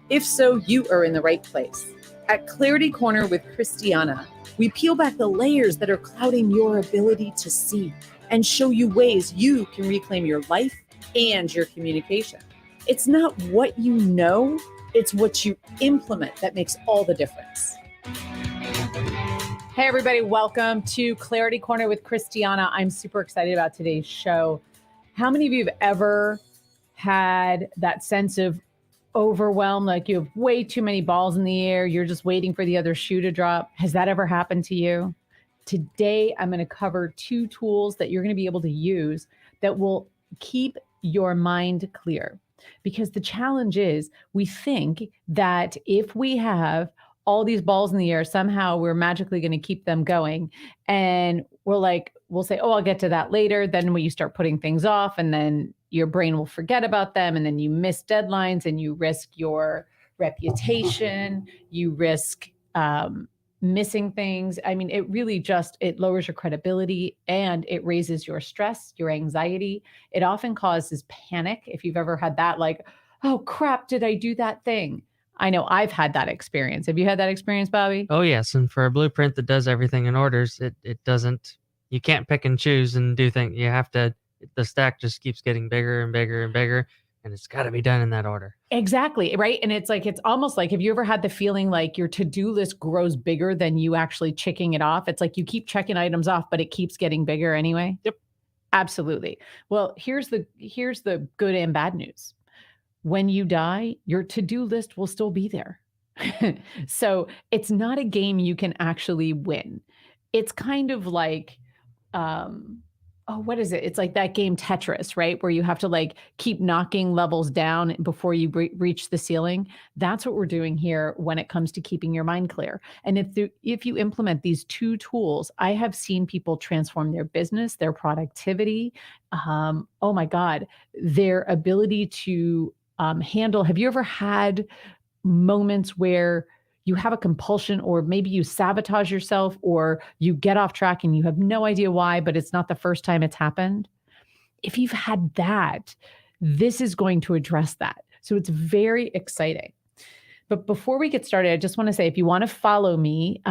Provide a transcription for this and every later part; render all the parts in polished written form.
If so, you are in the right place. At Clarity Corner with Christiana, we peel back the layers that are clouding your ability to see and show you ways you can reclaim your life and your communication. It's not what you know, it's what you implement that makes all the difference. Hey, everybody, welcome to Clarity Corner with Christiana. I'm super excited about today's show. How many of you have ever had that sense of overwhelmed, like you have way too many balls in the air, you're just waiting for the other shoe to drop? Has that ever happened to you? Today, I'm going to cover 2 tools that you're going to be able to use that will keep your mind clear. Because the challenge is, we think that if we have all these balls in the air, somehow we're magically going to keep them going. And we'll say, oh, I'll get to that later. Then when you start putting things off, and then your brain will forget about them, and then you miss deadlines, and you risk your reputation, you risk missing things. I mean, it really it lowers your credibility, and it raises your stress, your anxiety. It often causes panic. If you've ever had that, like, oh crap, did I do that thing? I know I've had that experience. Have you had that experience, Bobby? Oh, yes. And for a blueprint that does everything in orders, it doesn't, you can't pick and choose and do things. You have to, the stack just keeps getting bigger and bigger and bigger, and it's got to be done in that order. Exactly. Right. And it's almost like, have you ever had the feeling like your to-do list grows bigger than you actually checking it off? It's like you keep checking items off, but it keeps getting bigger anyway. Yep. Absolutely. Well, here's the good and bad news. When you die, your to-do list will still be there. So it's not a game you can actually win. It's kind of like, what is it? It's like that game Tetris, right? Where you have to like keep knocking levels down before you reach the ceiling. That's what we're doing here when it comes to keeping your mind clear. And if you implement these 2 tools, I have seen people transform their business, their productivity. Oh my God, their ability to handle. Have you ever had moments where you have a compulsion, or maybe you sabotage yourself, or you get off track and you have no idea why, but it's not the first time it's happened? If you've had that, this is going to address that. So it's very exciting. But before we get started, I just want to say, if you want to follow me,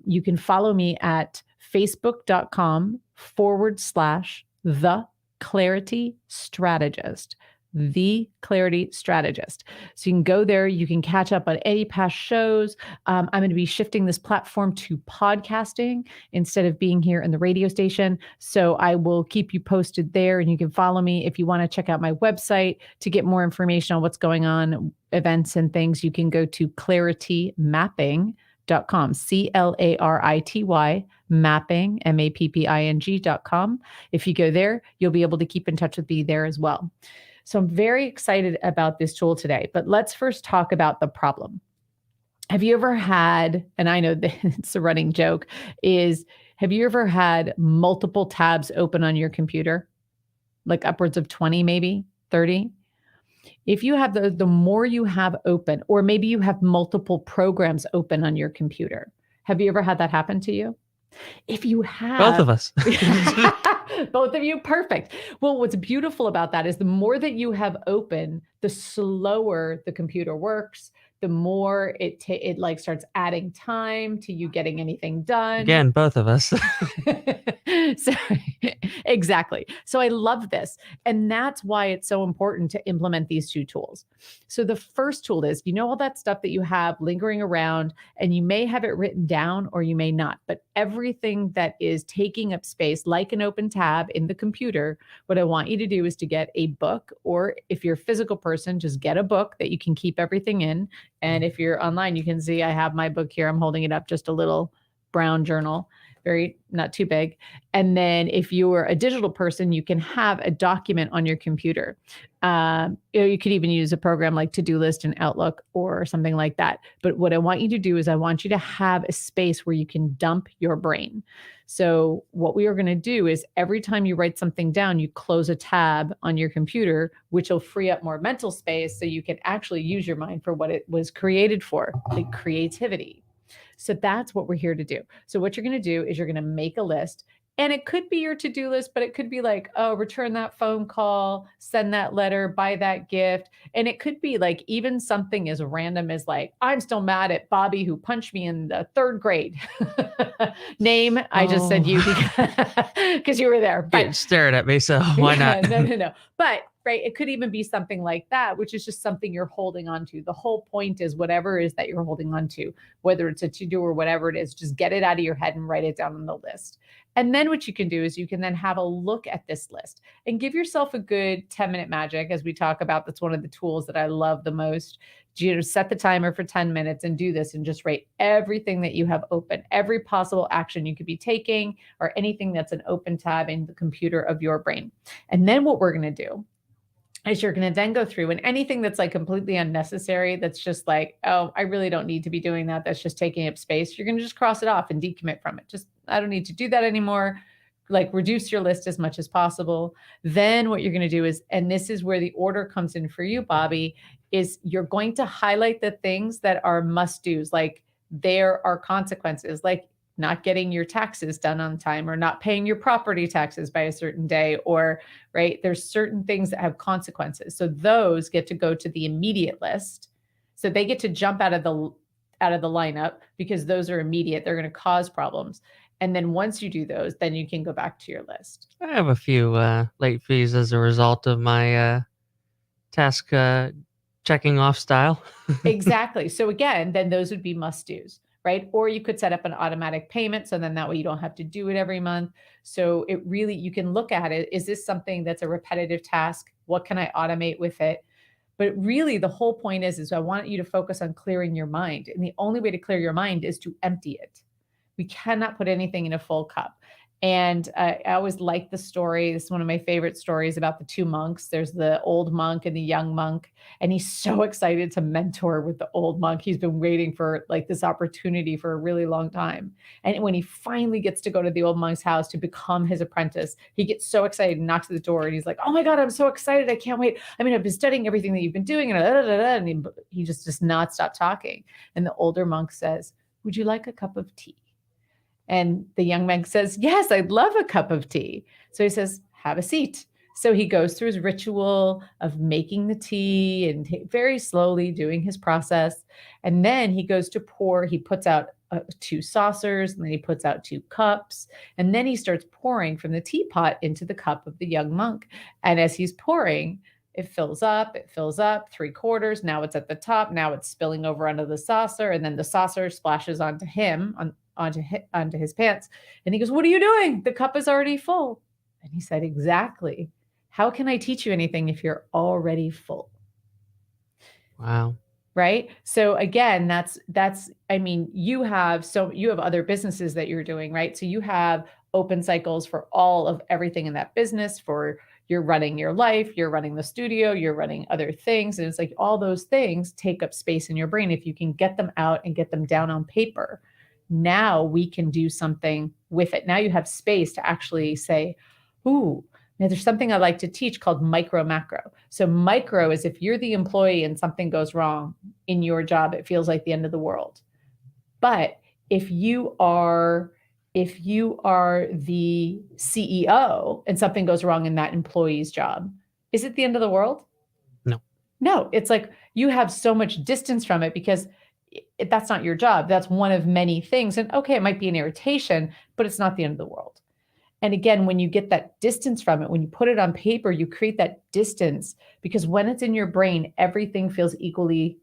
you can follow me at facebook.com/The Clarity Strategist. The Clarity Strategist. So you can go there. You can catch up on any past shows. I'm going to be shifting this platform to podcasting instead of being here in the radio station. So I will keep you posted there, and you can follow me. If you want to check out my website to get more information on what's going on, events and things, you can go to claritymapping.com, CLARITY mapping, MAPPING.com. If you go there, you'll be able to keep in touch with me there as well. So I'm very excited about this tool today, but let's first talk about the problem. Have you ever had, and I know that it's a running joke, have you ever had multiple tabs open on your computer? Like upwards of 20, maybe 30? If you have the more you have open, or maybe you have multiple programs open on your computer. Have you ever had that happen to you? If you have, both of us. Both of you, perfect. Well, what's beautiful about that is the more that you have open, the slower the computer works, the more it like starts adding time to you getting anything done. Again, both of us. So, exactly. So I love this. And that's why it's so important to implement these 2 tools. So the first tool is, all that stuff that you have lingering around, and you may have it written down or you may not, but everything that is taking up space, like an open tab in the computer, what I want you to do is to get a book, or if you're a physical person, just get a book that you can keep everything in. And if you're online, you can see I have my book here. I'm holding it up, just a little brown journal, not too big. And then if you're a digital person, you can have a document on your computer. You could even use a program like To-Do List and Outlook or something like that. But what I want you to do is I want you to have a space where you can dump your brain. So what we are going to do is every time you write something down, you close a tab on your computer, which will free up more mental space so you can actually use your mind for what it was created for, like creativity. So that's what we're here to do. So what you're going to do is you're going to make a list, And it could be your to-do list, but it could be like, oh, return that phone call, send that letter, buy that gift. And it could be like even something as random as like, I'm still mad at Bobby who punched me in the third grade. Name, I just said you because you were there. But staring at me, so why not? No. But right, it could even be something like that, which is just something you're holding on to. The whole point is whatever it is that you're holding on to, whether it's a to-do or whatever it is, just get it out of your head and write it down on the list. And then what you can do is you can then have a look at this list and give yourself a good 10-minute magic, as we talk about. That's one of the tools that I love the most. Set the timer for 10 minutes and do this and just write everything that you have open, every possible action you could be taking or anything that's an open tab in the computer of your brain. And then what we're going to do is you're going to then go through and anything that's like completely unnecessary, that's just like, oh, I really don't need to be doing that, that's just taking up space, you're going to just cross it off and decommit from it. Just, I don't need to do that anymore. Like reduce your list as much as possible. Then what you're going to do is, and this is where the order comes in for you, Bobby, is you're going to highlight the things that are must-dos, like there are consequences, like not getting your taxes done on time or not paying your property taxes by a certain day, or right, there's certain things that have consequences. So those get to go to the immediate list. So they get to jump out of the lineup because those are immediate. They're going to cause problems. And then once you do those, then you can go back to your list. I have a few late fees as a result of my task checking off style. Exactly. So again, then those would be must-dos, right? Or you could set up an automatic payment. So then that way you don't have to do it every month. So it really, you can look at it. Is this something that's a repetitive task? What can I automate with it? But really the whole point is I want you to focus on clearing your mind. And the only way to clear your mind is to empty it. We cannot put anything in a full cup. And I always like the story. This is one of my favorite stories about the two monks. There's the old monk and the young monk. And he's so excited to mentor with the old monk. He's been waiting for like this opportunity for a really long time. And when he finally gets to go to the old monk's house to become his apprentice, he gets so excited and knocks at the door. And he's like, oh my God, I'm so excited. I can't wait. I mean, I've been studying everything that you've been doing. And he just does not stop talking. And the older monk says, would you like a cup of tea? And the young man says, yes, I'd love a cup of tea. So he says, have a seat. So he goes through his ritual of making the tea and very slowly doing his process. And then he goes to pour, he puts out 2 saucers, and then he puts out 2 cups. And then he starts pouring from the teapot into the cup of the young monk. And as he's pouring, it fills up 3/4. Now it's at the top. Now it's spilling over onto the saucer. And then the saucer splashes onto him, onto his pants. And he goes, what are you doing? The cup is already full. And he said, exactly. How can I teach you anything if you're already full? Wow. Right. So again, that's, I mean, you have other businesses that you're doing, right? So you have open cycles for all of everything in that business. For you're running your life, you're running the studio, you're running other things. And it's like all those things take up space in your brain. If you can get them out and get them down on paper, now we can do something with it. Now you have space to actually say, ooh, now there's something I like to teach called micro macro. So micro is if you're the employee and something goes wrong in your job, it feels like the end of the world. But if you are the CEO and something goes wrong in that employee's job, is it the end of the world? No, it's like you have so much distance from it because that's not your job. That's one of many things. And okay, it might be an irritation, but it's not the end of the world. And again, when you get that distance from it, when you put it on paper, you create that distance because when it's in your brain, everything feels equally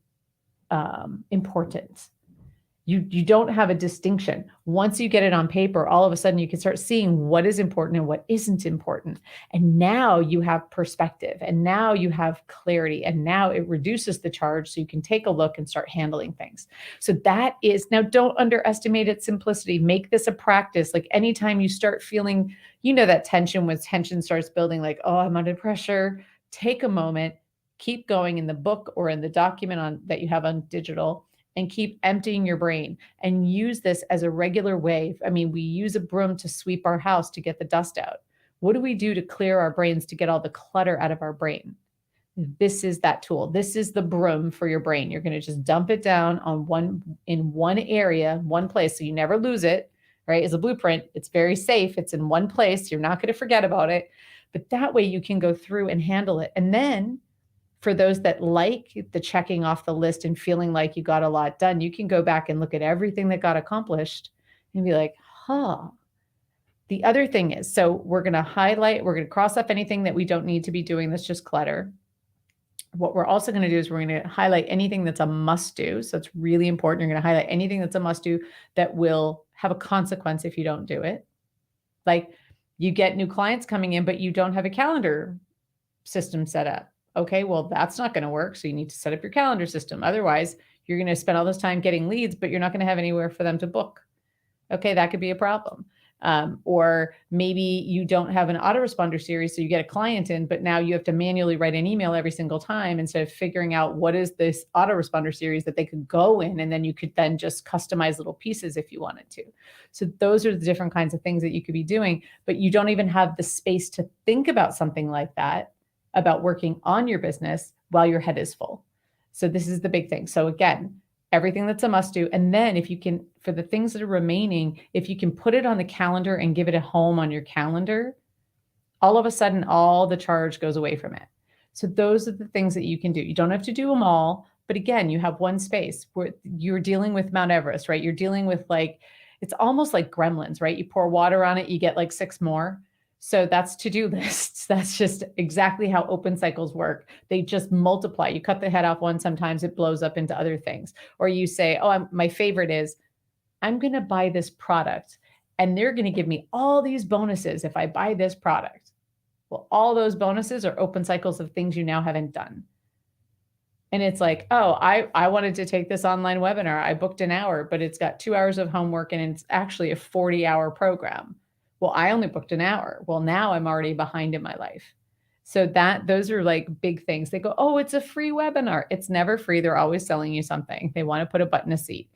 important. You don't have a distinction. Once you get it on paper, all of a sudden you can start seeing what is important and what isn't important. And now you have perspective and now you have clarity and now it reduces the charge so you can take a look and start handling things. So that is, now don't underestimate its simplicity. Make this a practice. Like anytime you start feeling, that tension, when tension starts building, like, oh, I'm under pressure, take a moment, keep going in the book or in the document that you have on digital, and keep emptying your brain and use this as a regular way. I mean, we use a broom to sweep our house to get the dust out. What do we do to clear our brains, to get all the clutter out of our brain? This is that tool. This is the broom for your brain. You're going to just dump it down in one area, one place, so you never lose it. right? Is a blueprint. It's very safe. It's in one place. You're not going to forget about it. But that way you can go through and handle it. And then for those that like the checking off the list and feeling like you got a lot done, you can go back and look at everything that got accomplished and be like, huh. The other thing is, so we're going to cross off anything that we don't need to be doing that's just clutter. What we're also going to do is we're going to highlight anything that's a must do. So it's really important. You're going to highlight anything that's a must do that will have a consequence if you don't do it. Like you get new clients coming in, but you don't have a calendar system set up. Okay, well, that's not going to work. So you need to set up your calendar system. Otherwise, you're going to spend all this time getting leads, but you're not going to have anywhere for them to book. Okay, that could be a problem. Or maybe you don't have an autoresponder series, so you get a client in, but now you have to manually write an email every single time instead of figuring out what is this autoresponder series that they could go in, and then you could then just customize little pieces if you wanted to. So those are the different kinds of things that you could be doing, but you don't even have the space to think about something like that, about working on your business while your head is full. So this is the big thing. So again, everything that's a must do. And then if you can, for the things that are remaining, if you can put it on the calendar and give it a home on your calendar, all of a sudden, all the charge goes away from it. So those are the things that you can do. You don't have to do them all, but again, you have one space where you're dealing with Mount Everest, right? You're dealing with it's almost like gremlins, right? You pour water on it, you get like 6 more. So that's to-do lists. That's just exactly how open cycles work. They just multiply. You cut the head off one, sometimes it blows up into other things. Or you say, my favorite is, I'm going to buy this product and they're going to give me all these bonuses if I buy this product. Well, all those bonuses are open cycles of things you now haven't done. And it's like, I wanted to take this online webinar. I booked an hour, but it's got 2 hours of homework and it's actually a 40-hour program. Well, I only booked an hour. Well, now I'm already behind in my life. So those are like big things. They go, it's a free webinar. It's never free. They're always selling you something. They want to put a butt in a seat.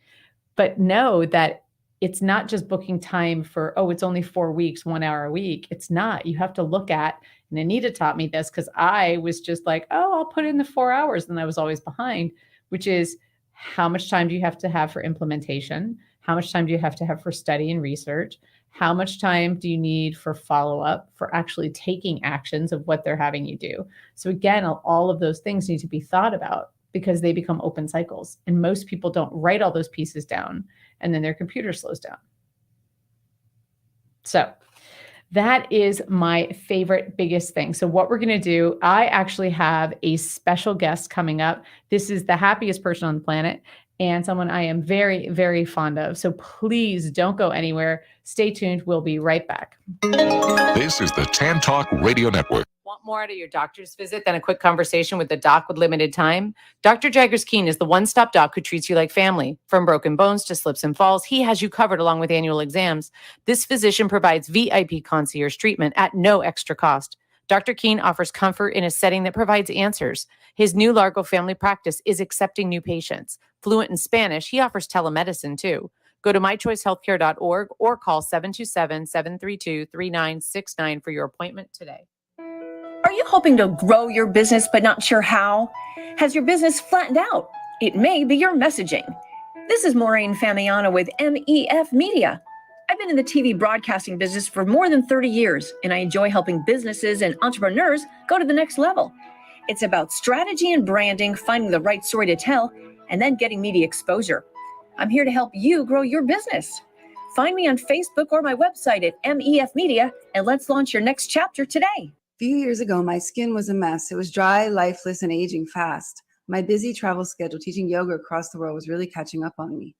But know that it's not just booking time for, it's only 4 weeks, 1 hour a week. It's not. You have to look at, and Anita taught me this because I was just like, I'll put in the 4 hours. And I was always behind, which is how much time do you have to have for implementation? How much time do you have to have for study and research? How much time do you need for follow-up, for actually taking actions of what they're having you do? So again, all of those things need to be thought about because they become open cycles. And most people don't write all those pieces down, and then their computer slows down. So that is my favorite, biggest thing. So what we're going to do, I actually have a special guest coming up. This is the happiest person on the planet and someone I am very, very fond of. So please don't go anywhere. Stay tuned. We'll be right back. This is the Tan Talk Radio Network. Want more out of your doctor's visit than a quick conversation with the doc with limited time? Dr. Jaggers-Keene is the one-stop doc who treats you like family. From broken bones to slips and falls, he has you covered along with annual exams. This physician provides VIP concierge treatment at no extra cost. Dr. Keene offers comfort in a setting that provides answers. His new Largo family practice is accepting new patients. Fluent in Spanish, he offers telemedicine too. Go to mychoicehealthcare.org or call 727-732-3969 for your appointment today. Are you hoping to grow your business but not sure how? Has your business flattened out? It may be your messaging. This is Maureen Famiano with MEF Media. I've been in the TV broadcasting business for more than 30 years, and I enjoy helping businesses and entrepreneurs go to the next level. It's about strategy and branding, finding the right story to tell, and then getting media exposure. I'm here to help you grow your business. Find me on Facebook or my website at MEF Media, and let's launch your next chapter today. A few years ago, my skin was a mess. It was dry, lifeless, and aging fast. My busy travel schedule teaching yoga across the world was really catching up on me.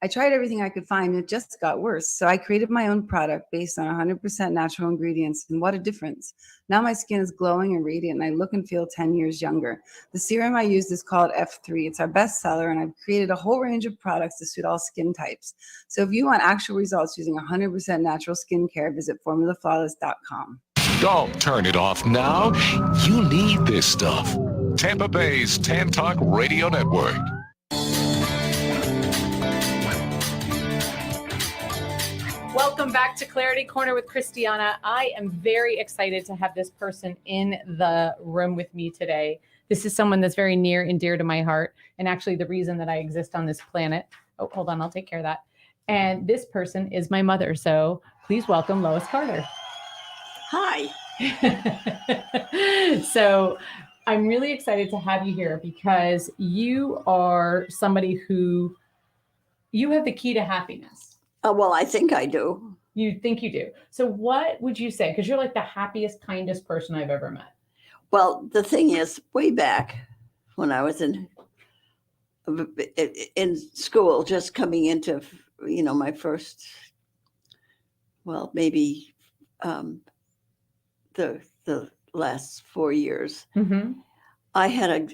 I tried everything I could find, and it just got worse. So I created my own product based on 100% natural ingredients, and what a difference. Now my skin is glowing and radiant, and I look and feel 10 years younger. The serum I used is called F3. It's our best seller, and I've created a whole range of products to suit all skin types. So if you want actual results using 100% natural skincare, visit formulaflawless.com. Don't turn it off now. You need this stuff. Tampa Bay's Tan Talk Radio Network. Welcome back to Clarity Corner with Christiana. I am very excited to have this person in the room with me today. This is someone that's very near and dear to my heart, and actually the reason that I exist on this planet. Oh, hold on, I'll take care of that. And this person is my mother. So please welcome Lois Carter. Hi. So I'm really excited to have you here because you are somebody who you have the key to happiness. Well, I think I do. You think you do. So what would you say? Because you're like the happiest, kindest person I've ever met. Well, the thing is, way back when I was in school, just coming into, my first, well, maybe the last 4 years, Mm-hmm. I had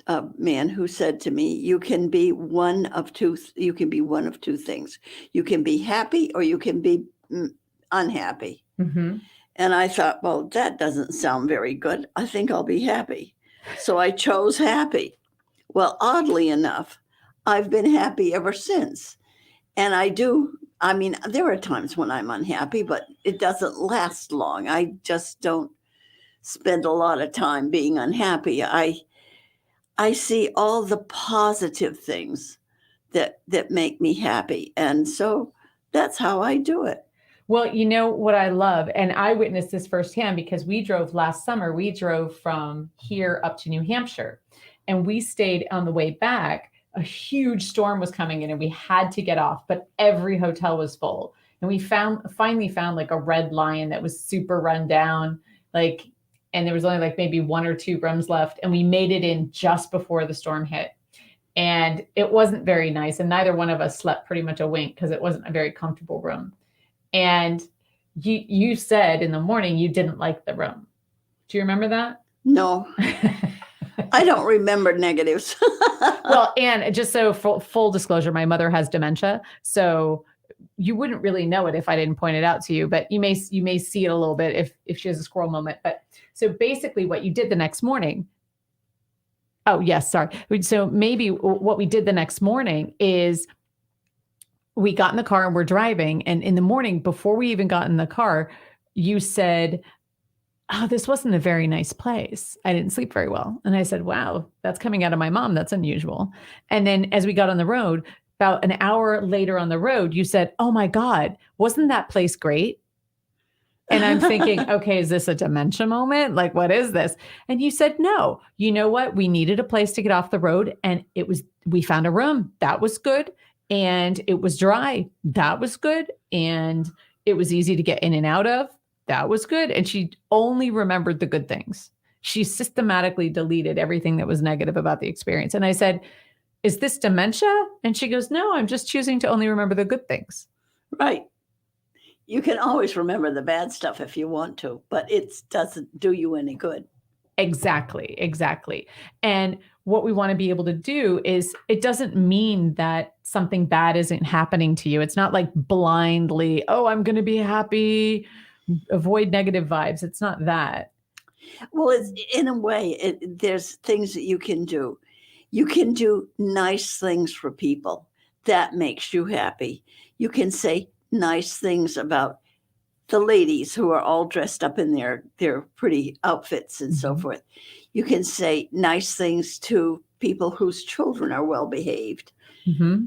a man who said to me, you can be one of two things. You can be happy or you can be unhappy. Mm-hmm. And I thought, well, that doesn't sound very good. I think I'll be happy. So I chose happy. Well, oddly enough, I've been happy ever since. And there are times when I'm unhappy, but it doesn't last long. I just don't spend a lot of time being unhappy. I see all the positive things that make me happy. And so that's how I do it. Well, you know what I love, and I witnessed this firsthand because last summer, we drove from here up to New Hampshire, and we stayed on the way back. A huge storm was coming in and we had to get off, but every hotel was full. And we finally found like a Red Lion that was super run down, and there was only like maybe 1 or 2 rooms left. And we made it in just before the storm hit. And it wasn't very nice. And neither one of us slept pretty much a wink because it wasn't a very comfortable room. And you said in the morning you didn't like the room. Do you remember that? No, I don't remember negatives. Well, and just so full disclosure, my mother has dementia. So you wouldn't really know it if I didn't point it out to you, but you may see it a little bit if she has a squirrel moment. But so basically what you did the next morning. Oh, yes. Sorry. So maybe what we did the next morning is we got in the car and we're driving. And in the morning, before we even got in the car, you said, oh, this wasn't a very nice place. I didn't sleep very well. And I said, wow, that's coming out of my mom. That's unusual. And then as we got on the road, about an hour later on the road, you said, oh my God, wasn't that place great? And I'm thinking, okay, is this a dementia moment? Like, what is this? And you said, no, you know what? We needed a place to get off the road. And we found a room that was good. And it was dry. That was good. And it was easy to get in and out of. That was good. And she only remembered the good things. She systematically deleted everything that was negative about the experience. And I said, is this dementia? And she goes, no, I'm just choosing to only remember the good things. Right. You can always remember the bad stuff if you want to, but it doesn't do you any good. Exactly. And what we want to be able to do is, it doesn't mean that something bad isn't happening to you. It's not like blindly, oh, I'm going to be happy, avoid negative vibes. It's not that. Well, it's, in a way, there's things that you can do. You can do nice things for people. That makes you happy. You can say nice things about the ladies who are all dressed up in their pretty outfits and so forth. You can say nice things to people whose children are well behaved. Mm-hmm.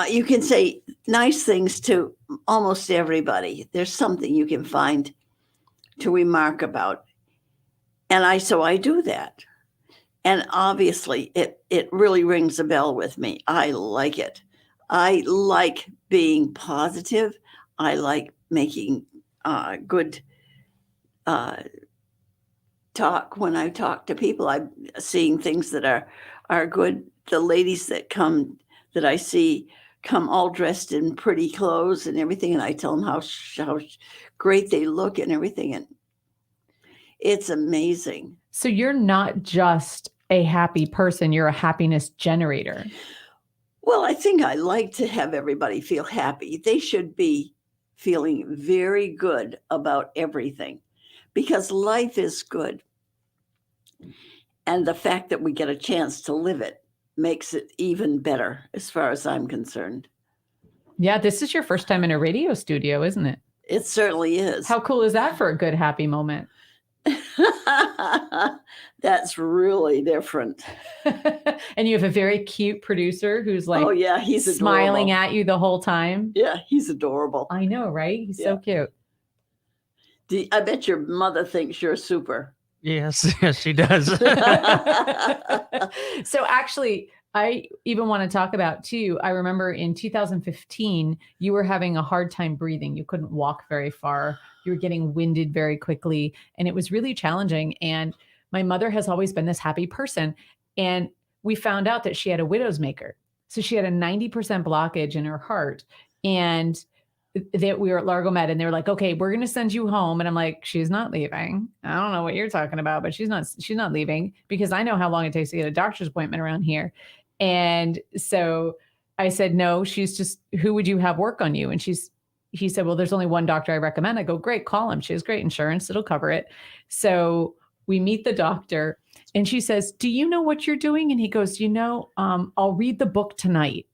You can say nice things to almost everybody. There's something you can find to remark about. And I do that. And obviously it really rings a bell with me. I like it. I like being positive. I like making good talk when I talk to people. I'm seeing things that are good. The ladies that I see come all dressed in pretty clothes and everything, and I tell them how great they look and everything, and it's amazing. So you're not just a happy person, you're a happiness generator. Well, I think I like to have everybody feel happy. They should be feeling very good about everything because life is good. And the fact that we get a chance to live it makes it even better as far as I'm concerned. Yeah, this is your first time in a radio studio, isn't it? It certainly is. How cool is that for a good, happy moment? That's really different. And you have a very cute producer who's like, oh yeah, he's smiling adorable. at you the whole time. Yeah, he's adorable. I know, right? He's so cute. I bet your mother thinks you're super. Yes, yes, she does. So actually, I even want to talk about too. I remember in 2015, you were having a hard time breathing. You couldn't walk very far. You were getting winded very quickly, and it was really challenging. And my mother has always been this happy person. And we found out that she had a widow's maker. So she had a 90% blockage in her heart. And that we were at Largo Med, and they were like, okay, we're going to send you home. And I'm like, she's not leaving. I don't know what you're talking about, but she's not leaving, because I know how long it takes to get a doctor's appointment around here. And so I said, no, she's just, who would you have work on you? And he said, well, there's only one doctor I recommend. I go, great, call him. She has great insurance. It'll cover it. So we meet the doctor, and she says, do you know what you're doing? And he goes, I'll read the book tonight.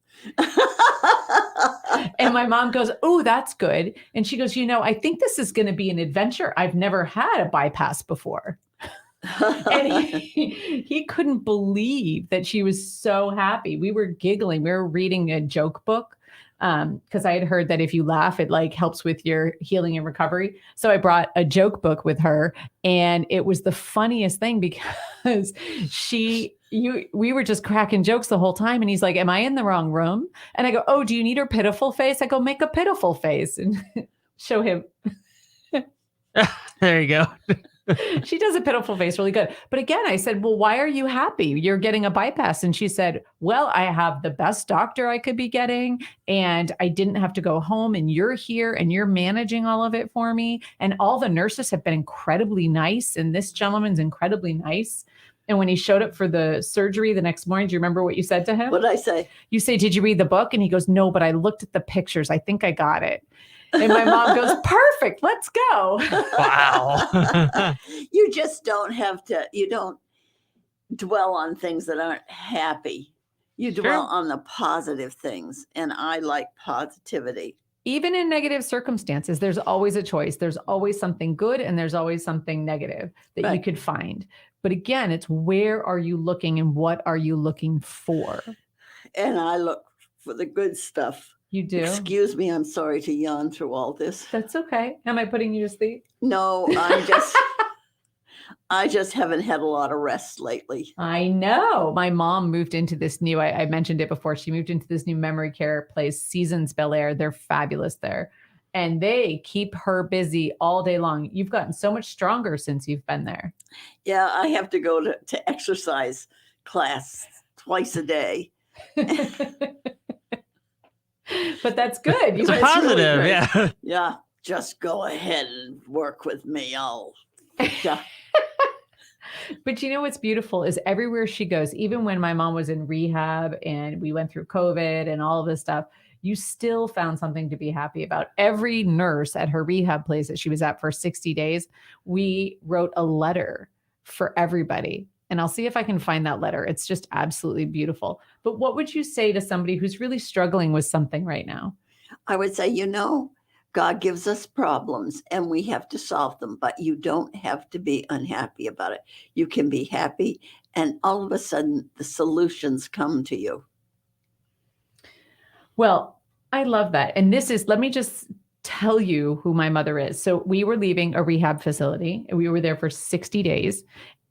And my mom goes, oh, that's good. And she goes, I think this is going to be an adventure. I've never had a bypass before. And he couldn't believe that she was so happy. We were giggling. We were reading a joke book because I had heard that if you laugh, it like helps with your healing and recovery. So I brought a joke book with her, and it was the funniest thing because we were just cracking jokes the whole time. And he's like, am I in the wrong room? And I go, oh, do you need her pitiful face? I go, make a pitiful face and show him. There you go. She does a pitiful face really good. But again, I said, well, why are you happy? You're getting a bypass. And she said, well, I have the best doctor I could be getting, and I didn't have to go home, and you're here and you're managing all of it for me. And all the nurses have been incredibly nice. And this gentleman's incredibly nice. And when he showed up for the surgery the next morning, do you remember what you said to him? What did I say? You say, did you read the book? And he goes, no, but I looked at the pictures. I think I got it. And my mom goes, perfect, let's go. Wow. You just don't you don't dwell on things that aren't happy. You dwell on the positive things. And I like positivity. Even in negative circumstances, there's always a choice. There's always something good, and there's always something negative that you could find. But again, it's where are you looking and what are you looking for? And I look for the good stuff. You do? Excuse me, I'm sorry to yawn through all this. That's okay. Am I putting you to sleep? No, I just haven't had a lot of rest lately. I know. My mom moved into this new, I mentioned it before, she moved into this new memory care place, Seasons Bel Air. They're fabulous there. And they keep her busy all day long. You've gotten so much stronger since you've been there. Yeah, I have to go to exercise class twice a day. But that's good. It's positive, really yeah. Yeah, just go ahead and work with me. Yeah. But you know what's beautiful is everywhere she goes, even when my mom was in rehab and we went through COVID and all of this stuff, you still found something to be happy about. Every nurse at her rehab place that she was at for 60 days, we wrote a letter for everybody. And I'll see if I can find that letter. It's just absolutely beautiful. But what would you say to somebody who's really struggling with something right now? I would say, God gives us problems and we have to solve them, but you don't have to be unhappy about it. You can be happy, and all of a sudden the solutions come to you. Well, I love that. And let me just tell you who my mother is. So we were leaving a rehab facility, and we were there for 60 days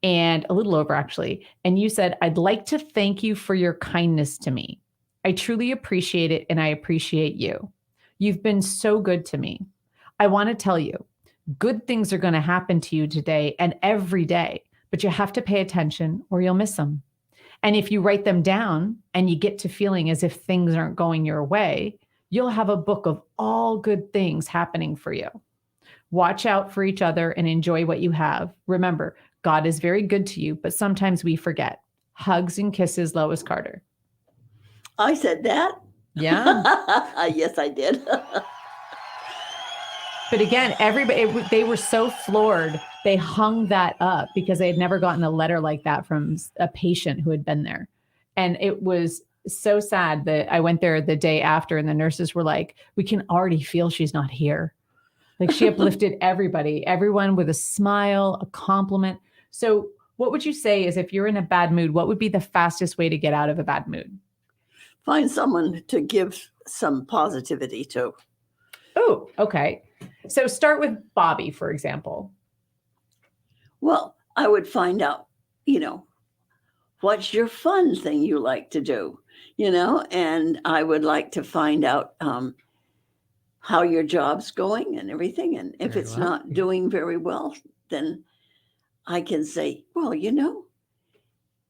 and a little over actually. And you said, I'd like to thank you for your kindness to me. I truly appreciate it, and I appreciate you. You've been so good to me. I want to tell you, good things are going to happen to you today and every day, but you have to pay attention or you'll miss them. And if you write them down and you get to feeling as if things aren't going your way, you'll have a book of all good things happening for you. Watch out for each other and enjoy what you have. Remember, God is very good to you, but sometimes we forget. Hugs and kisses, Lois Carter. I said that? Yeah. Yes, I did. But again, they were so floored. They hung that up because they had never gotten a letter like that from a patient who had been there. And it was so sad that I went there the day after, and the nurses were like, we can already feel she's not here. Like, she uplifted everybody, everyone with a smile, a compliment. So what would you say is if you're in a bad mood, what would be the fastest way to get out of a bad mood? Find someone to give some positivity to. Oh, okay. So start with Bobby, for example. Well, I would find out, what's your fun thing you like to do, and I would like to find out how your job's going and everything. And if Very it's well. not doing very well, then I can say, well,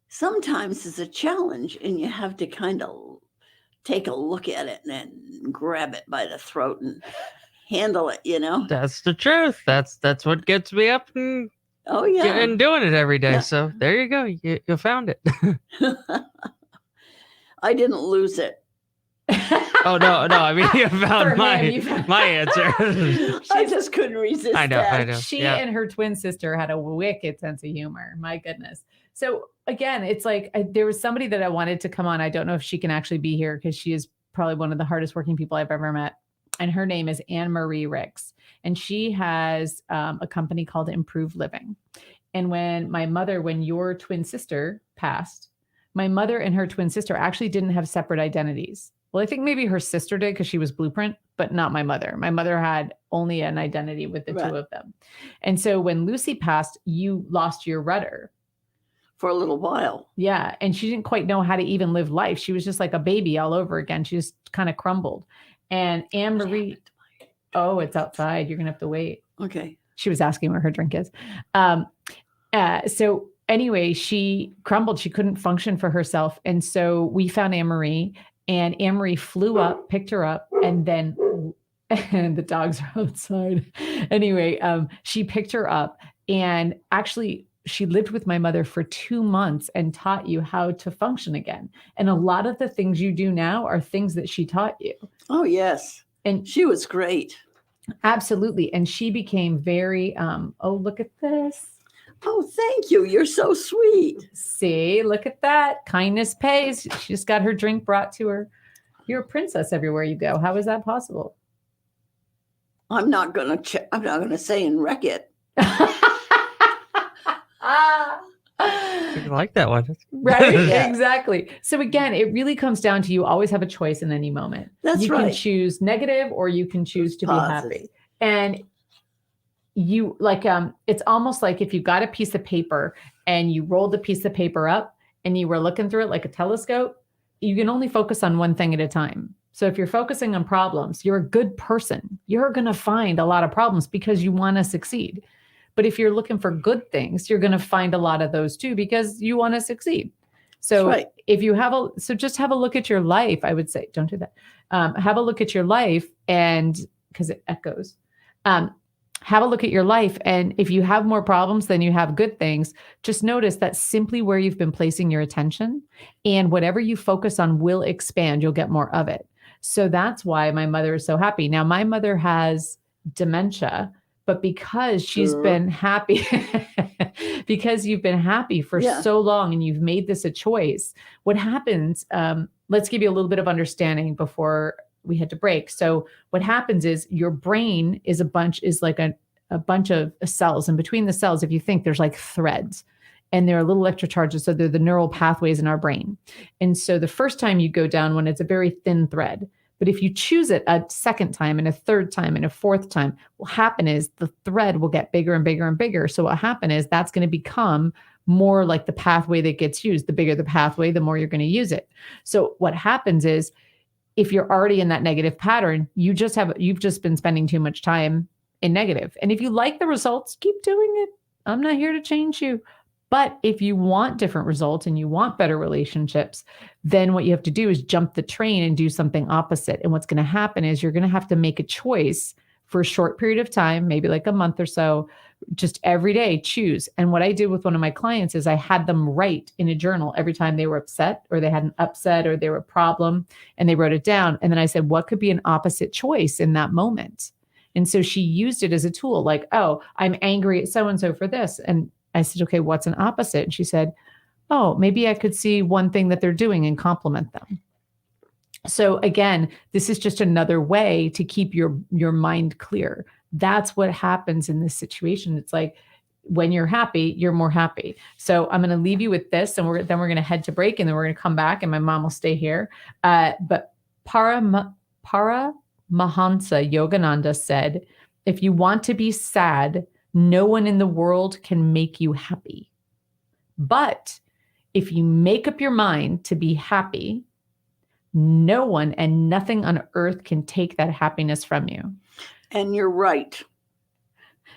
sometimes it's a challenge and you have to kind of take a look at it and then grab it by the throat and handle it, That's the truth. That's what gets me up and Oh, yeah. and doing it every day. Yeah. So there you go. You found it. I didn't lose it. Oh no! I mean, you For found him, you found- my answer. I just couldn't resist I know. that. She Yeah. and her twin sister had a wicked sense of humor. My goodness. So again, it's like there was somebody that I wanted to come on. I don't know if she can actually be here because she is probably one of the hardest working people I've ever met. And her name is Anne Marie Ricks. And she has a company called Improve Living. And when your twin sister passed, my mother and her twin sister actually didn't have separate identities. Well, I think maybe her sister did because she was Blueprint, but not my mother. My mother had only an identity with the Right. two of them. And so when Lucy passed, you lost your rudder. For a little while. Yeah. And she didn't quite know how to even live life. She was just like a baby all over again. She just kind of crumbled. And Anne Marie, oh, it's outside. You're going to have to wait. Okay. She was asking where her drink is. So anyway, she crumbled. She couldn't function for herself. And so we found Anne Marie, and Anne Marie flew up, picked her up, and then and the dogs are outside. Anyway, she picked her up, and actually she lived with my mother for 2 months and taught you how to function again. And a lot of the things you do now are things that she taught you. Oh, yes. And She was great. absolutely. And she became very, oh, look at this. Oh, thank you. You're so sweet. See, look at that. Kindness pays. She just got her drink brought to her. You're a princess everywhere you go. How is that possible? I'm not going to say and wreck it. I like that one. Right? Yeah. Exactly. So again, it really comes down to you always have a choice in any moment. That's you can right. choose negative or you can choose to be Positive. happy. And you it's almost like if you got a piece of paper and you rolled the piece of paper up and you were looking through it like a telescope, you can only focus on one thing at a time. So if you're focusing on problems, you're a good person. You're going to find a lot of problems because you want to succeed. But if you're looking for good things, you're going to find a lot of those too because you want to succeed. So That's right. if you just have a look at your life, I would say, don't do that. Have a look at your life, and because it echoes, have a look at your life. And if you have more problems than you have good things, just notice that simply where you've been placing your attention, and whatever you focus on will expand. You'll get more of it. So that's why my mother is so happy. Now, my mother has dementia, but because she's Sure. been happy, because you've been happy for Yeah. so long and you've made this a choice, what happens, let's give you a little bit of understanding before we had to break. So what happens is your brain is like a bunch of cells. And between the cells, if you think, there's like threads, and there are little electric charges. So they're the neural pathways in our brain. And so the first time you go down one, it's a very thin thread. But if you choose it a second time and a third time and a fourth time, what will happen is the thread will get bigger and bigger and bigger. So what happen is that's going to become more like the pathway that gets used. The bigger the pathway, the more you're going to use it. So what happens is if you're already in that negative pattern, you've just been spending too much time in negative. And if you like the results, keep doing it. I'm not here to change you. But if you want different results and you want better relationships, then what you have to do is jump the train and do something opposite. And what's going to happen is you're going to have to make a choice for a short period of time, maybe like a month or so, just every day choose. And what I did with one of my clients is I had them write in a journal every time they were upset or they had an upset or they were a problem, and they wrote it down. And then I said, what could be an opposite choice in that moment? And so she used it as a tool, like, oh, I'm angry at so-and-so for this. And I said, okay, what's an opposite? And she said, oh, maybe I could see one thing that they're doing and compliment them. So again, this is just another way to keep your mind clear. That's what happens in this situation. It's like when you're happy, you're more happy. So I'm going to leave you with this, and then we're going to head to break, and then we're going to come back, and my mom will stay here. But Paramahansa Yogananda said, if you want to be sad, no one in the world can make you happy. But if you make up your mind to be happy, no one and nothing on earth can take that happiness from you. And you're right.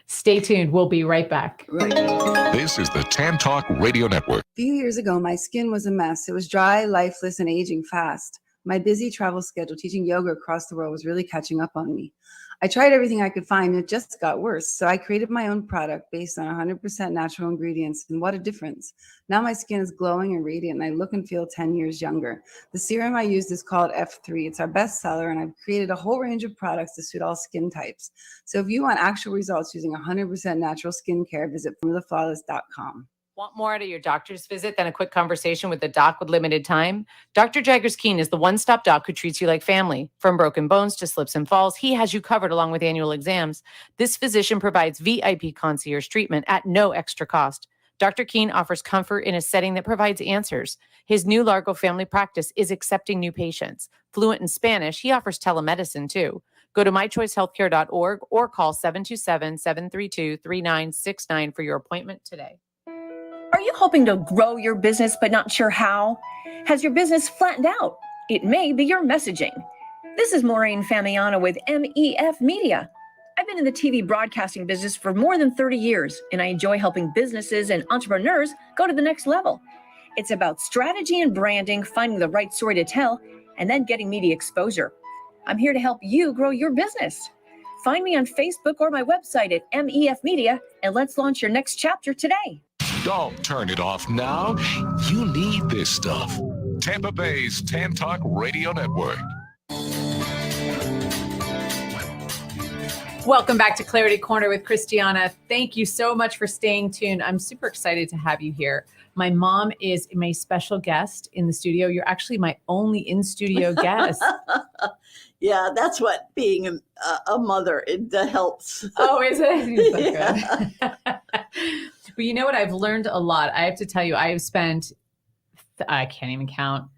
Stay tuned. We'll be right back. Right. This is the Tan Talk Radio Network. A few years ago, my skin was a mess. It was dry, lifeless, and aging fast. My busy travel schedule teaching yoga across the world was really catching up on me. I tried everything I could find, and it just got worse. So I created my own product based on 100% natural ingredients, and what a difference. Now my skin is glowing and radiant, and I look and feel 10 years younger. The serum I used is called F3. It's our best seller, and I've created a whole range of products to suit all skin types. So if you want actual results using 100% natural skincare, visit formulaflawless.com. Want more out of your doctor's visit than a quick conversation with the doc with limited time? Dr. Jaggers-Keene is the one-stop doc who treats you like family. From broken bones to slips and falls, he has you covered along with annual exams. This physician provides VIP concierge treatment at no extra cost. Dr. Keene offers comfort in a setting that provides answers. His new Largo family practice is accepting new patients. Fluent in Spanish, he offers telemedicine too. Go to mychoicehealthcare.org or call 727-732-3969 for your appointment today. Are you hoping to grow your business but not sure how? Has your business flattened out? It may be your messaging. This is Maureen Famiana with MEF Media. I've been in the TV broadcasting business for more than 30 years, and I enjoy helping businesses and entrepreneurs go to the next level. It's about strategy and branding, finding the right story to tell, and then getting media exposure. I'm here to help you grow your business. Find me on Facebook or my website at MEF Media, and let's launch your next chapter today. Don't turn it off now. You need this stuff. Tampa Bay's Tan Talk Radio Network. Welcome back to Clarity Corner with Christiana. Thank you so much for staying tuned. I'm super excited to have you here. My mom is my special guest in the studio. You're actually my only in-studio guest. Yeah, that's what being a mother, it helps. Oh, is it? So Yeah. good. But you know what? I've learned a lot. I have to tell you, I have spent, I can't even count,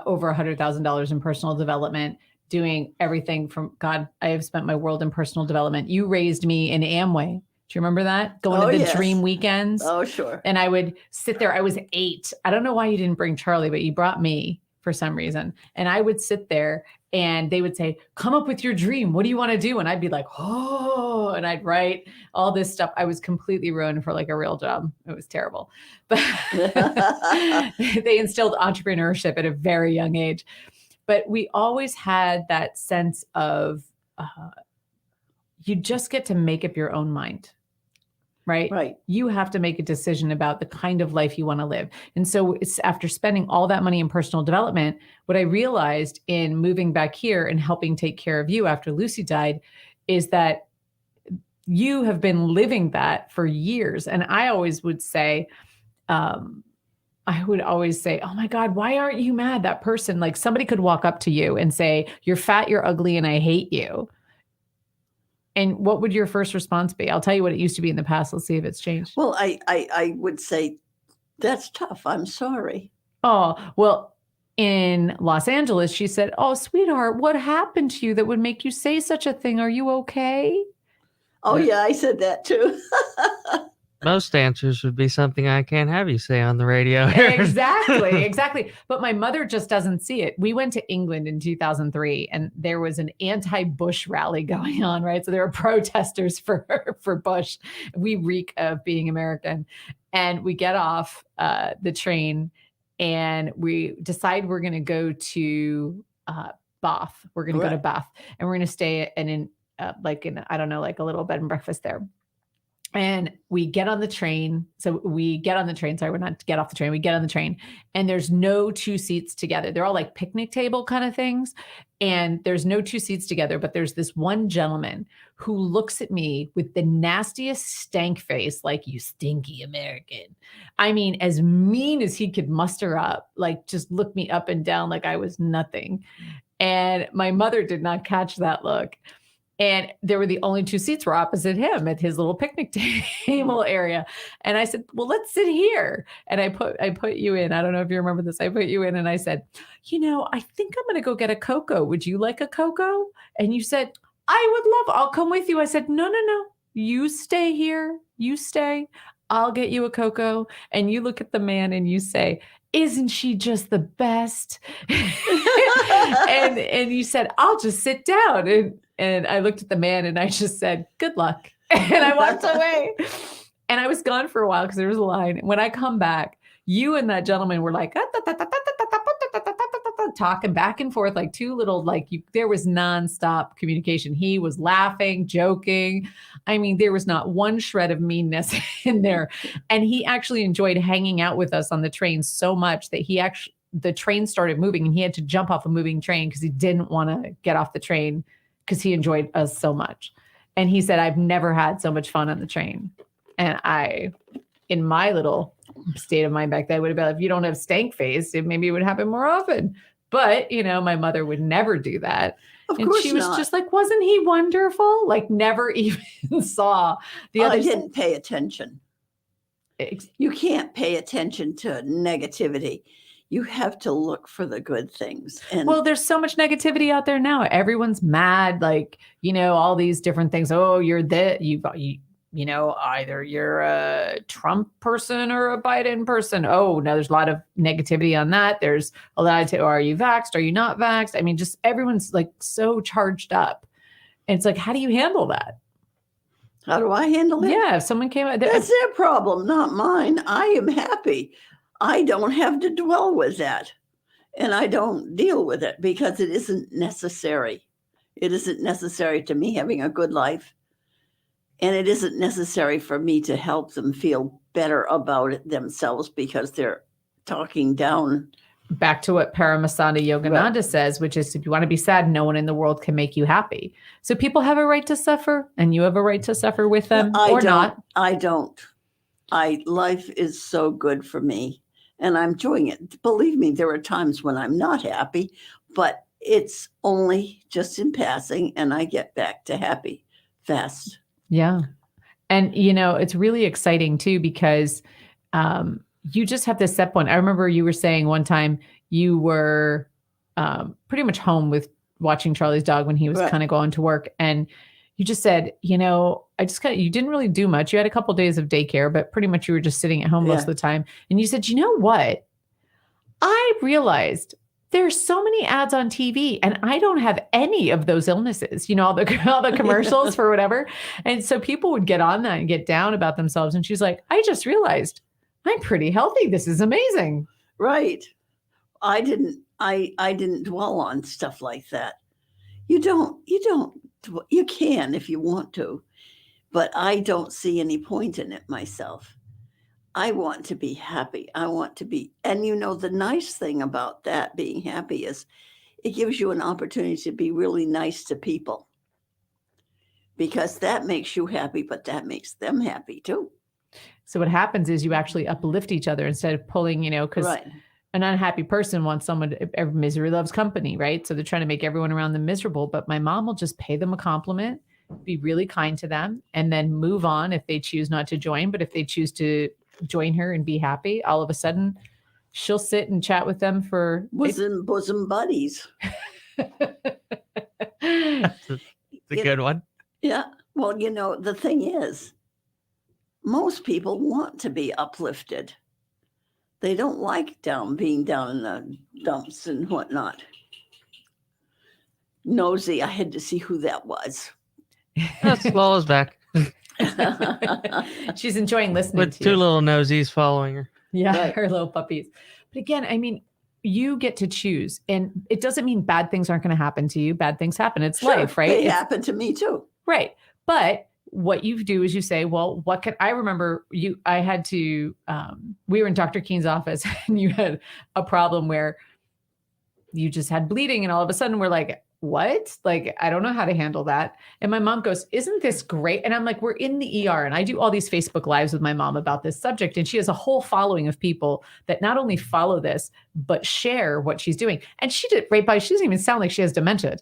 over $100,000 in personal development, doing everything from, God, I have spent my world in personal development. You raised me in Amway. Do you remember that? Going to the Yes. dream weekends. Oh, sure. And I would sit there. I was 8. I don't know why you didn't bring Charlie, but you brought me for some reason. And I would sit there and they would say, come up with your dream. What do you want to do? And I'd be like, oh, and I'd write all this stuff. I was completely ruined for like a real job. It was terrible. But they instilled entrepreneurship at a very young age. But we always had that sense of you just get to make up your own mind. Right? Right. You have to make a decision about the kind of life you want to live. And so it's after spending all that money in personal development, what I realized in moving back here and helping take care of you after Lucy died is that you have been living that for years. And I always would say, oh my God, why aren't you mad? That person, like somebody could walk up to you and say, you're fat, you're ugly, and I hate you. And what would your first response be? I'll tell you what it used to be in the past. Let's see if it's changed. Well, I would say, that's tough. I'm sorry. Oh, well, in Los Angeles, she said, oh, sweetheart, what happened to you that would make you say such a thing? Are you okay? Oh, yeah, I said that too. Most answers would be something I can't have you say on the radio. Exactly. But my mother just doesn't see it. We went to England in 2003 and there was an anti-Bush rally going on, right? So there were protesters for Bush. We reek of being American. And we get off the train and we decide we're going to go to Bath. We're going to go to Bath and we're going to stay in a little bed and breakfast there. And we get on the train. Sorry, we're not to get off the train. We get on the train and there's no 2 seats together. They're all like picnic table kind of things. And there's no 2 seats together, but there's this one gentleman who looks at me with the nastiest stank face, like, you stinky American. I mean, as mean as he could muster up, like just look me up and down like I was nothing. And my mother did not catch that look. And there were the only two seats were opposite him at his little picnic table area. And I said, well, let's sit here. And I put you in. I don't know if you remember this. I put you in and I said, I think I'm going to go get a cocoa. Would you like a cocoa? And you said, I would love, I'll come with you. I said, no. You stay here. You stay. I'll get you a cocoa. And you look at the man and you say, isn't she just the best? and you said, I'll just sit down. And I looked at the man and I just said, good luck. And I walked away. And I was gone for a while because there was a line. When I come back, you and that gentleman were like, talking back and forth like two little, there was nonstop communication. He was laughing, joking. I mean, there was not one shred of meanness in there. And he actually enjoyed hanging out with us on the train so much that the train started moving and he had to jump off a moving train because he didn't want to get off the train because he enjoyed us so much. And he said, I've never had so much fun on the train. And in my little state of mind back then, would have been, if you don't have stank face, maybe it would happen more often. But, my mother would never do that. Of and course she was not. just like, wasn't he wonderful? Like never even saw the other. I didn't pay attention. You can't pay attention to negativity. You have to look for the good things. And well, there's so much negativity out there now. Everyone's mad, all these different things. Oh, you're that either you're a Trump person or a Biden person. Oh, no, there's a lot of negativity on that. There's a lot of, are you vaxxed? Are you not vaxxed? I mean, just everyone's like so charged up. And it's like, how do you handle that? how do I handle it? Yeah, if someone came out, That's their problem, not mine. I am happy. I don't have to dwell with that. And I don't deal with it because it isn't necessary. It isn't necessary to me having a good life. And it isn't necessary for me to help them feel better about it themselves because they're talking down. back to what Paramasada Yogananda says, which is if you want to be sad, no one in the world can make you happy. So people have a right to suffer and you have a right to suffer with them not. I don't. Life is so good for me and I'm enjoying it. Believe me, there are times when I'm not happy, but it's only just in passing and I get back to happy fast. Yeah. And, it's really exciting too, because you just have this set point. I remember you were saying one time you were pretty much home with watching Charlie's dog when he was kind of going to work. And you just said, you didn't really do much. You had a couple of days of daycare, but pretty much you were just sitting at home most of the time. And you said, you know what? I realized there's so many ads on TV and I don't have any of those illnesses, all the commercials for whatever. And so people would get on that and get down about themselves. And she's like, I just realized I'm pretty healthy. This is amazing. Right. I didn't dwell on stuff like that. You can if you want to, but I don't see any point in it myself. I want to be happy. I want to be, and the nice thing about that being happy is it gives you an opportunity to be really nice to people because that makes you happy, but that makes them happy too. So what happens is you actually uplift each other instead of pulling, because an unhappy person wants someone misery loves company, right? So they're trying to make everyone around them miserable, but my mom will just pay them a compliment, be really kind to them, and then move on if they choose not to join. But if they choose to join her and be happy, all of a sudden she'll sit and chat with them for bosom buddies. It's a good one. Yeah. Well, the thing is, most people want to be uplifted. They don't like being down in the dumps and whatnot. Nosy, I had to see who that was. Lola's back she's enjoying listening with to two you. little nosies following her. Yeah, Right. her little puppies. But again, I mean, you get to choose, and it doesn't mean bad things aren't going to happen to you. Bad things happen. It's life, right? They happen to me too. Right. But what you do is you say, well, I remember I had to, we were in Dr. Keene's office and you had a problem where you just had bleeding and all of a sudden we're like, what? Like, I don't know how to handle that. And my mom goes, isn't this great? And I'm like, we're in the ER and I do all these Facebook lives with my mom about this subject. And she has a whole following of people that not only follow this, but share what she's doing. And she doesn't even sound like she has dementia.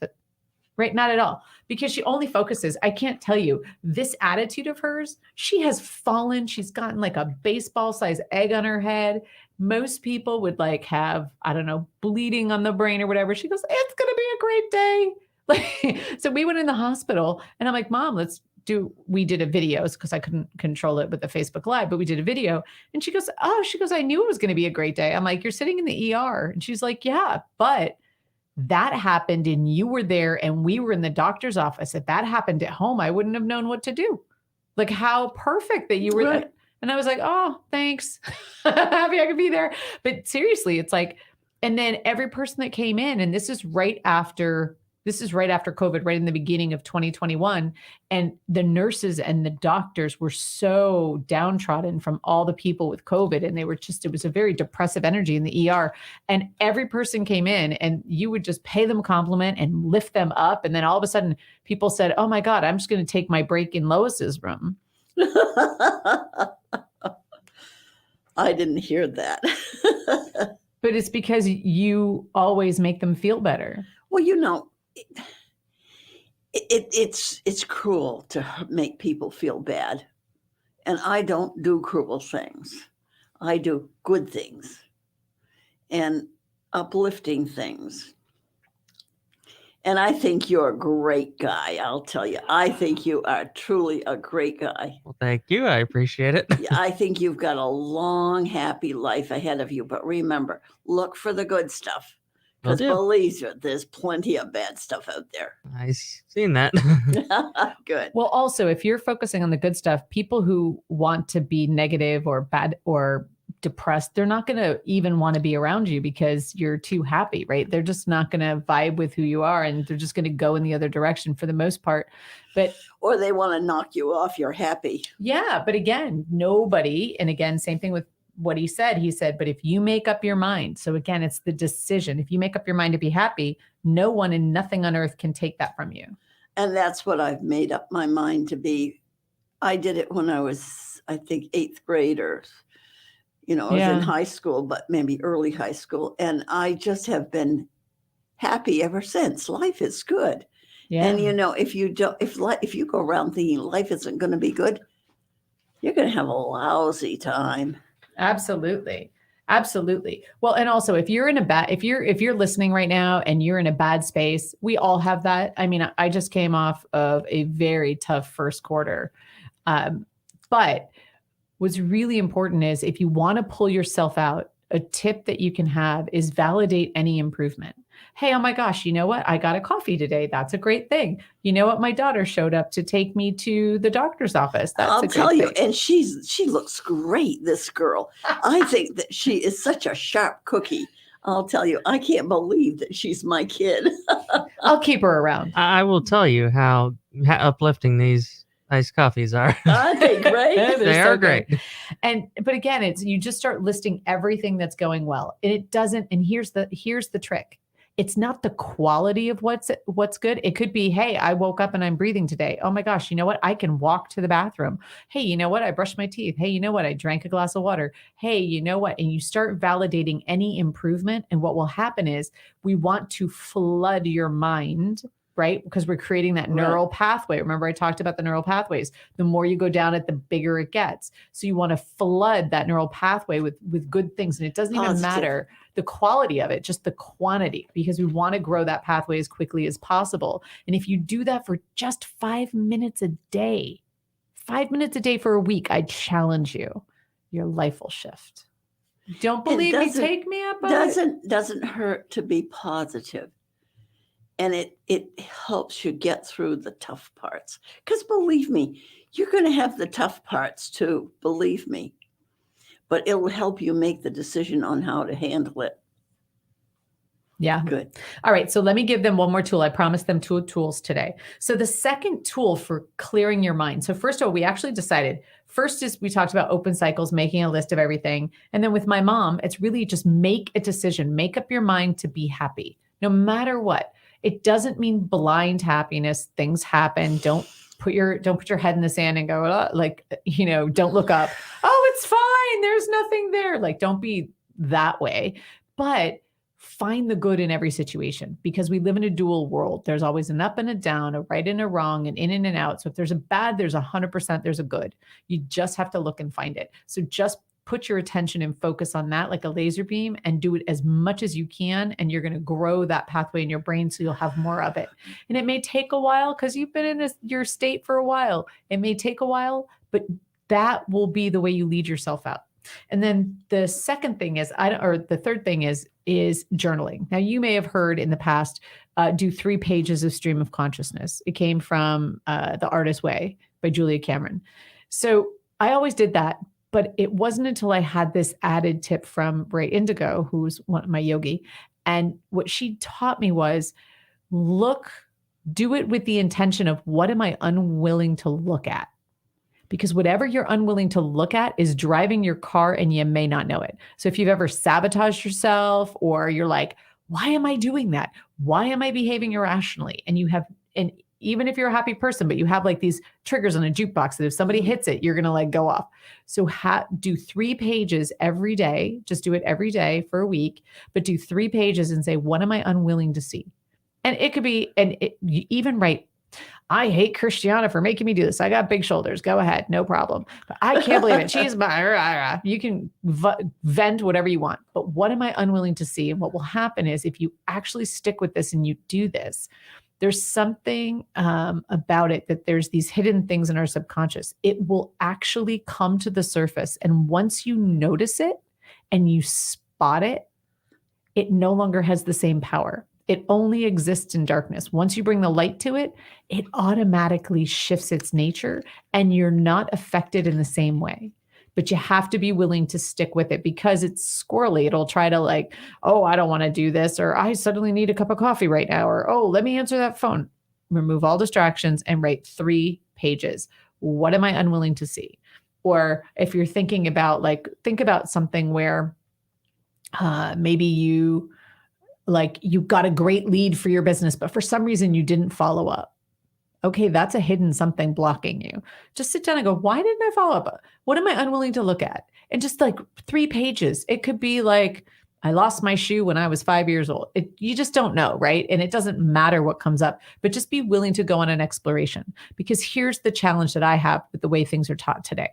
right? Not at all. Because she only focuses, I can't tell you, this attitude of hers, she has fallen. She's gotten like a baseball size egg on her head. Most people would like have, I don't know, bleeding on the brain or whatever. She goes, it's going to be a great day. Like, so we went in the hospital and I'm like, Mom, we did a video because I couldn't control it with the Facebook Live, but we did a video. And she goes, I knew it was going to be a great day. I'm like, you're sitting in the ER. And she's like, yeah, but that happened and you were there and we were in the doctor's office. If that happened at home, I wouldn't have known what to do. Like, how perfect that you were Right. there. And I was like, oh, thanks. Happy I could be there. But seriously, it's like, and then every person that came in, and this is right after COVID, right in the beginning of 2021. And the nurses and the doctors were so downtrodden from all the people with COVID. And it was a very depressive energy in the ER. And every person came in and you would just pay them a compliment and lift them up. And then all of a sudden people said, oh my God, I'm just going to take my break in Lois's room. I didn't hear that. But it's because you always make them feel better. Well, it's cruel to make people feel bad. And I don't do cruel things. I do good things and uplifting things. And I think you're a great guy. I'll tell you, I think you are truly a great guy. Well, thank you. I appreciate it. I think you've got a long, happy life ahead of you. But remember, look for the good stuff. Will Because do. believe you, there's plenty of bad stuff out there. I seen that. Good. Well, also, if you're focusing on the good stuff, people who want to be negative or bad or depressed, they're not going to even want to be around you because you're too happy, right? They're just not going to vibe with who you are and they're just going to go in the other direction for the most part. But Or they want to knock you off. You're happy. yeah, but again, nobody, and again, same thing with what he said, but if you make up your mind, so again, it's the decision. If you make up your mind to be happy, no one and nothing on earth can take that from you. And that's what I've made up my mind to be. I did it when I was, I think, 8th grade or, I was Yeah. in high school, but maybe early high school. And I just have been happy ever since. Life is good. Yeah. And if you go around thinking life isn't going to be good, you're going to have a lousy time. Absolutely. Absolutely. Well, and also if you're listening right now and you're in a bad space, we all have that. I mean, I just came off of a very tough first quarter. But what's really important is if you want to pull yourself out, a tip that you can have is validate any improvement. Hey, oh my gosh, you know what? I got a coffee today. That's a great thing. You know what? My daughter showed up to take me to the doctor's office. That's I'll a great tell you, thing. and she looks great, this girl. I think that she is such a sharp cookie. I'll tell you, I can't believe that she's my kid. I'll keep her around. I will tell you how uplifting these iced coffees are. I think, right? They're They so are good. great. But again, it's you just start listing everything that's going well. And it doesn't, and here's the trick. It's not the quality of what's good. It could be, hey, I woke up and I'm breathing today. Oh my gosh, you know what? I can walk to the bathroom. Hey, you know what? I brushed my teeth. Hey, you know what? I drank a glass of water. Hey, you know what? And you start validating any improvement. And what will happen is we want to flood your mind, right? Because we're creating that Right. neural pathway. Remember, I talked about the neural pathways. The more you go down it, the bigger it gets. So you want to flood that neural pathway with good things. And it doesn't even Positive. matter the quality of it, just the quantity, because we want to grow that pathway as quickly as possible. And if you do that for just 5 minutes a day for a week, I challenge you, your life will shift. Don't believe me? doesn't- Take me up on it. Doesn't hurt to be positive. And it helps you get through the tough parts. Because believe me, you're going to have the tough parts too, believe me. But it will help you make the decision on how to handle it. Yeah. Good. All right. So let me give them one more tool. I promised them 2 tools today. So the second tool for clearing your mind. So first of all, we actually decided first is we talked about open cycles, making a list of everything. And then with my mom, it's really just make a decision, make up your mind to be happy, no matter what. It doesn't mean blind happiness. Things happen. Don't put your head in the sand and go, don't look up. Oh, it's fine. There's nothing there. Like, don't be that way. But find the good in every situation, because we live in a dual world. There's always an up and a down, a right and a wrong, an in and an out. So if there's a bad, there's 100% there's a good. You just have to look and find it. So just put your attention and focus on that like a laser beam and do it as much as you can. And you're going to grow that pathway in your brain so you'll have more of it. And it may take a while because you've been in your state for a while. It may take a while, but that will be the way you lead yourself out. And then the second thing is, the third thing is journaling. Now, you may have heard in the past, do 3 pages of stream of consciousness. It came from The Artist's Way by Julia Cameron. So I always did that, but it wasn't until I had this added tip from Ray Indigo, who's my yogi. And what she taught me was do it with the intention of, what am I unwilling to look at? Because whatever you're unwilling to look at is driving your car and you may not know it. So if you've ever sabotaged yourself, or you're like, why am I doing that? Why am I behaving irrationally? And even if you're a happy person, but you have like these triggers on a jukebox that if somebody hits it, you're going to like go off. So do 3 pages every day. Just do it every day for a week, but do 3 pages and say, what am I unwilling to see? And it could be, you even write, I hate Christiana for making me do this. I got big shoulders. Go ahead. No problem. But I can't believe it. She's my, you can vent whatever you want. But what am I unwilling to see? And what will happen is, if you actually stick with this and you do this, there's something about it, that there's these hidden things in our subconscious. It will actually come to the surface. And once you notice it and you spot it, it no longer has the same power. It only exists in darkness. Once you bring the light to it, it automatically shifts its nature and you're not affected in the same way. But you have to be willing to stick with it, because it's squirrely. It'll try to like, oh, I don't want to do this, or I suddenly need a cup of coffee right now, or, oh, let me answer that phone. Remove all distractions and write 3 pages. What am I unwilling to see? Or if you're thinking about think about something where maybe you got a great lead for your business, but for some reason you didn't follow up. Okay, that's a hidden something blocking you. Just sit down and go, why didn't I follow up? What am I unwilling to look at? And just like 3 pages. It could be like, I lost my shoe when I was 5 years old. You just don't know, right? And it doesn't matter what comes up, but just be willing to go on an exploration. Because here's the challenge that I have with the way things are taught today.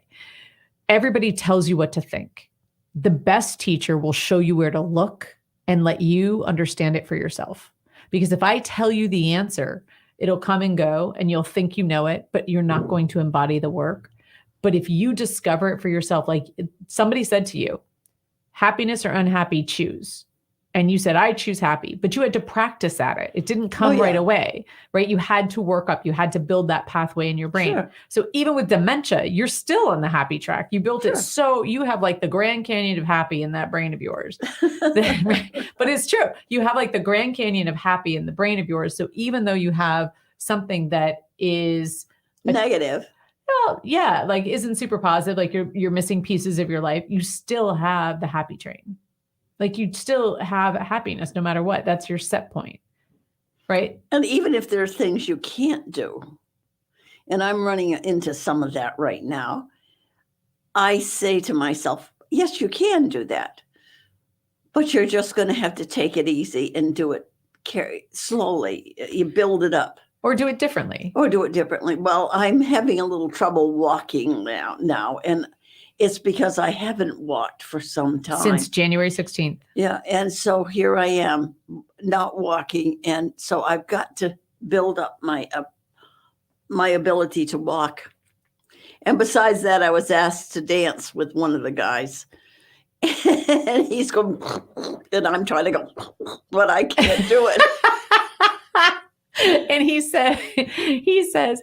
Everybody tells you what to think. The best teacher will show you where to look and let you understand it for yourself. Because if I tell you the answer, it'll come and go and you'll think you know it, but you're not going to embody the work. But if you discover it for yourself, like somebody said to you, happiness or unhappy, choose. And you said, I choose happy, but you had to practice at it. It didn't come right away, right? You had to work up, you had to build that pathway in your brain. Sure. So even with dementia, you're still on the happy track. You built it. So you have like the Grand Canyon of happy in that brain of yours. But it's true. You have like the Grand Canyon of happy in the brain of yours. So even though you have something that is negative, well, yeah, like isn't super positive, like you're missing pieces of your life, you still have the happy train. Like you still have happiness no matter what. That's your set point, right? And even if there are things you can't do, and I'm running into some of that right now, I say to myself, yes, you can do that, but you're just going to have to take it easy and do it slowly. You build it up. Or do it differently. Well, I'm having a little trouble walking now, and it's because I haven't walked for some time. Since January 16th. Yeah. And so here I am not walking. And so I've got to build up my ability to walk. And besides that, I was asked to dance with one of the guys. And he's going, and I'm trying to go, but I can't do it. And he says,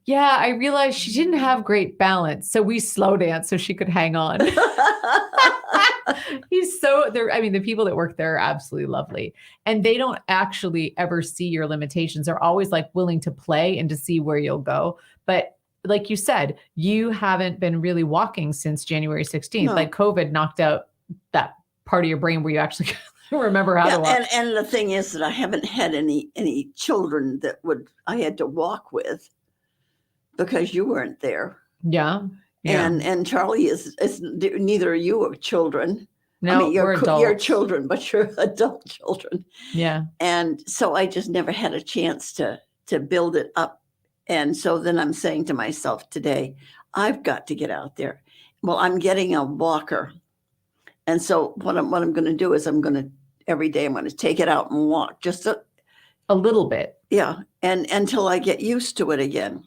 yeah, I realized she didn't have great balance. So we slow dance so she could hang on. The people that work there are absolutely lovely. And they don't actually ever see your limitations. They're always like willing to play and to see where you'll go. But like you said, you haven't been really walking since January 16th. No. Like COVID knocked out that part of your brain where you actually remember how to walk. And the thing is that I haven't had any children that I had to walk with because you weren't there. Yeah. And Charlie is neither of you are children. No, I mean, we're adults. you're children, but you're adult children. Yeah. And so I just never had a chance to build it up. And so then I'm saying to myself today, I've got to get out there. Well, I'm getting a walker. And so what I'm going to do is every day I'm going to take it out and walk just A little bit. yeah. And until I get used to it again.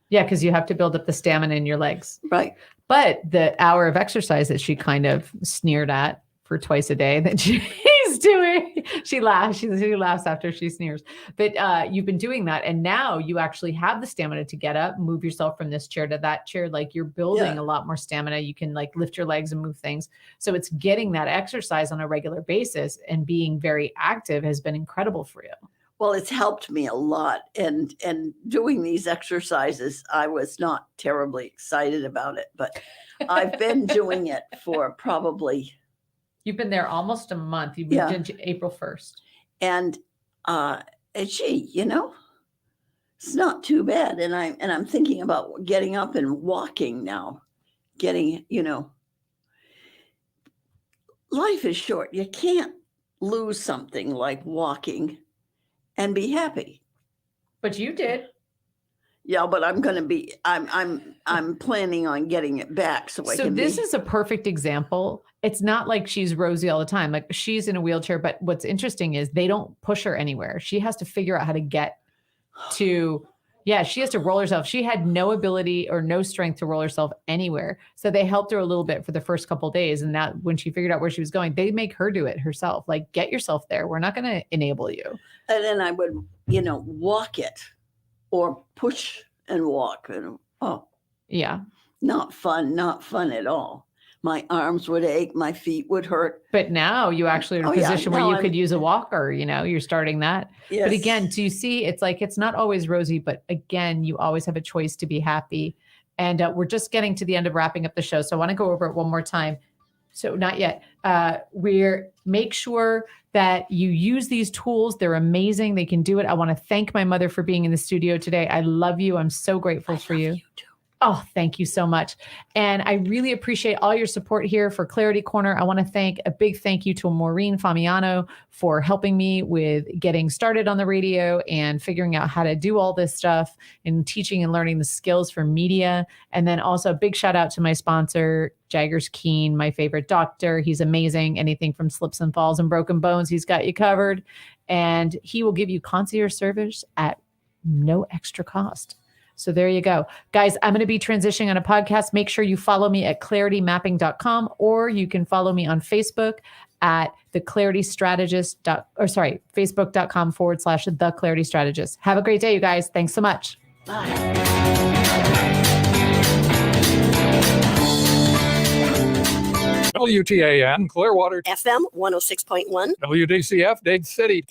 Yeah, because you have to build up the stamina in your legs. Right. But the hour of exercise that she kind of sneered at for twice a day that she's doing, she laughs. She laughs after she sneers. But you've been doing that, and now you actually have the stamina to get up, move yourself from this chair to that chair. Like you're building Yeah. a lot more stamina. You can like lift your legs and move things. So it's getting that exercise on a regular basis and being very active has been incredible for you. Well, it's helped me a lot. And doing these exercises, I was not terribly excited about it, but I've been doing it for probably, You've been there almost a month. You've been Yeah. in April 1st. and gee, it's not too bad. And I'm thinking about getting up and walking now. Life is short. You can't lose something like walking and be happy. But you did. Yeah, but I'm planning on getting it back so I So can this be. is a perfect example. It's not like she's rosy all the time. Like she's in a wheelchair, but what's interesting is they don't push her anywhere. She has to figure out how to get to, she has to roll herself. She had no ability or no strength to roll herself anywhere. So they helped her a little bit for the first couple of days. And that when she figured out where she was going, they make her do it herself. Like get yourself there. We're not going to enable you. And then I would, walk it or push and walk. And Yeah. not fun at all. My arms would ache, my feet would hurt. But now you actually are in a Oh, yeah. position where Now you I'm- could use a walker, you're starting that. Yes. But again, do you see, it's like, it's not always rosy, but again, you always have a choice to be happy. And we're just getting to the end of wrapping up the show. So I want to go over it one more time. So not yet. Make sure that you use these tools. They're amazing. They can do it. I want to thank my mother for being in the studio today. I love you. I'm so grateful for you. too. Oh, thank you so much. And I really appreciate all your support here for Clarity Corner. I want to thank a big thank you to Maureen Famiano for helping me with getting started on the radio and figuring out how to do all this stuff and teaching and learning the skills for media. And then also a big shout out to my sponsor, Jaggers Keen, my favorite doctor. He's amazing. Anything from slips and falls and broken bones, he's got you covered. And he will give you concierge service at no extra cost. So there you go. Guys, I'm going to be transitioning on a podcast. Make sure you follow me at claritymapping.com, or you can follow me on Facebook at facebook.com/The Clarity Strategist. Have a great day, you guys. Thanks so much. Bye. WTAN, Clearwater, FM 106.1. WDCF, Dade City.